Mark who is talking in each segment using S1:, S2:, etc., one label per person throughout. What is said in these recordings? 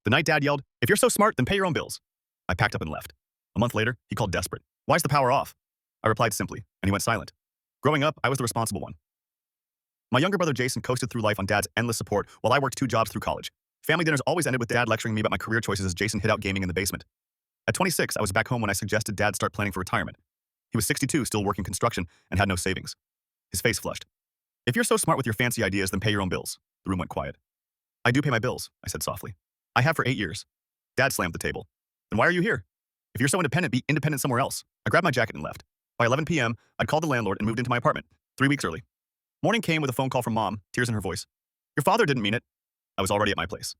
S1: The night Dad yelled, "If you're so smart, then pay your own bills." I packed up and left. A month later, he called desperate. "Why's the power off?" I replied simply, and he went silent. Growing up, I was the responsible one. My younger brother Jason coasted through life on Dad's endless support while I worked 2 jobs through college. Family dinners always ended with Dad lecturing me about my career choices as Jason hid out gaming in the basement. At 26, I was back home when I suggested Dad start planning for retirement. He was 62, still working construction, and had no savings. His face flushed. "If you're so smart with your fancy ideas, then pay your own bills." The room went quiet. "I do pay my bills," I said softly. "I have for 8 years." Dad slammed the table. "Then why are you here? If you're so independent, be independent somewhere else." I grabbed my jacket and left. By 11 p.m., I'd called the landlord and moved into my apartment, 3 weeks early. Morning came with a phone call from Mom, tears in her voice. "Your father didn't mean it." I was already at my place.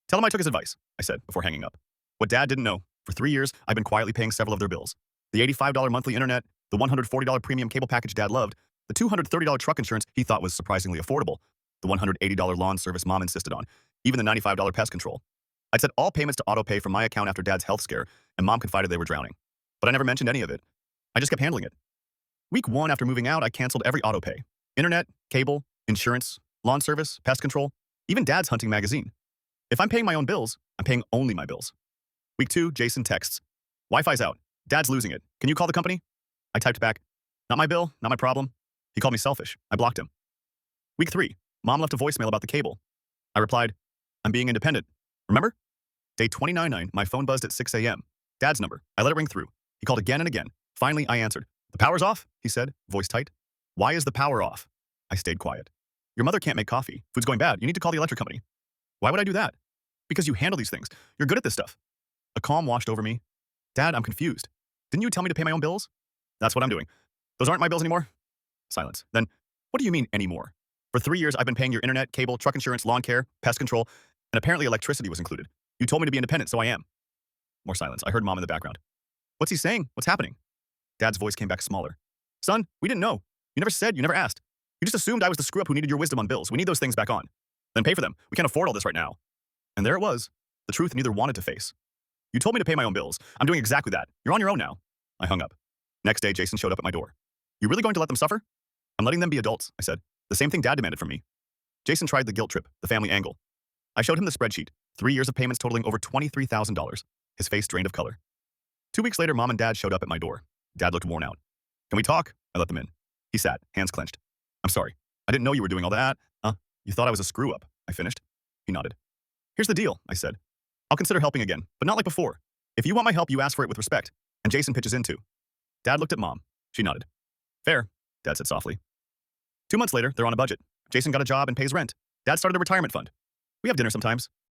S1: "Tell him I took his advice," I said before hanging up. What Dad didn't know, for 3 years, I've been quietly paying several of their bills. The $85 monthly internet, the $140 premium cable package Dad loved, the $230 truck insurance he thought was surprisingly affordable, the $180 lawn service Mom insisted on, even the $95 pest control. I'd set all payments to autopay from my account after Dad's health scare, and Mom confided they were drowning. But I never mentioned any of it. I just kept handling it. Week 1 after moving out, I canceled every autopay. Internet, cable, insurance, lawn service, pest control, even Dad's hunting magazine. If I'm paying my own bills, I'm paying only my bills. Week 2, Jason texts. "Wi-Fi's out. Dad's losing it. Can you call the company?" I typed back, "Not my bill, not my problem." He called me selfish. I blocked him. Week 3, Mom left a voicemail about the cable. I replied, "I'm being independent. Remember?" Day 29-9, my phone buzzed at 6 a.m. Dad's number. I let it ring through. He called again and again. Finally, I answered. "The power's off," he said, voice tight. "Why is the power off?" I stayed quiet. "Your mother can't make coffee. Food's going bad. You need to call the electric company." "Why would I do that?" "Because you handle these things. You're good at this stuff." A calm washed over me. "Dad, I'm confused. Didn't you tell me to pay my own bills?" "That's what I'm doing." "Those aren't my bills anymore?" Silence. "Then, what do you mean anymore? For 3 years, I've been paying your internet, cable, truck insurance, lawn care, pest control, and apparently electricity was included. You told me to be independent, so I am." More silence. I heard Mom in the background. "What's he saying? What's happening?" Dad's voice came back smaller. "Son, we didn't know. You never said, you never asked. You just assumed I was the screw-up who needed your wisdom on bills. We need those things back on. Then pay for them. We can't afford all this right now." And there it was. The truth neither wanted to face. "You told me to pay my own bills. I'm doing exactly that. You're on your own now." I hung up. Next day, Jason showed up at my door. "You really going to let them suffer?" "I'm letting them be adults," I said. "The same thing Dad demanded from me." Jason tried the guilt trip, the family angle. I showed him the spreadsheet, 3 years of payments totaling over $23,000. His face drained of color. 2 weeks later, Mom and Dad showed up at my door. Dad looked worn out. "Can we talk?" I let them in. He sat, hands clenched. "I'm sorry. I didn't know you were doing all that." You thought I was a screw-up," I finished. He nodded. "Here's the deal," I said. "I'll consider helping again, but not like before. If you want my help, you ask for it with respect. And Jason pitches in too." Dad looked at Mom. She nodded. "Fair," Dad said softly. 2 months later, they're on a budget. Jason got a job and pays rent. Dad started a retirement fund. We have dinner sometimes.